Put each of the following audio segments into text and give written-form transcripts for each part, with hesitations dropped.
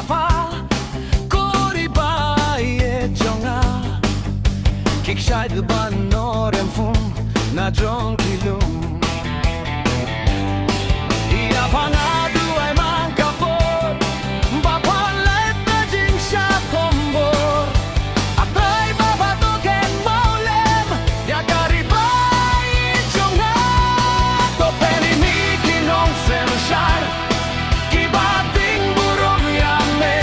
papa kori ba ye jonga kik shai du ban norem fun na jong kilum ia pangadu ai man kapor ba palet na jing sha kombor atrai baba to ken maulem ya kari ba ye jonga to peni mi kinong sen shai ki bating burong ya me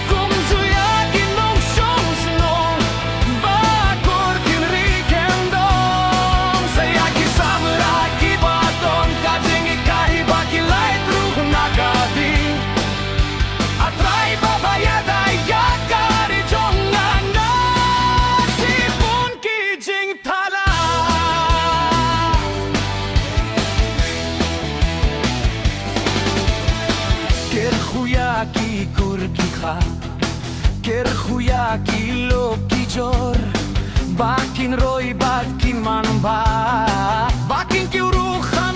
kum tu ya kinong song snong ba kor kin riken dong say ya ki samurai ki baton ka jing kai ba ki lai tru na ka di atrai baba ya dai ya kari jonga na si pun ki jing thala ker khuya ki kur ki kha ker khuya ki lo ki jor bakin roi bat kin man ba bakin ki ru khan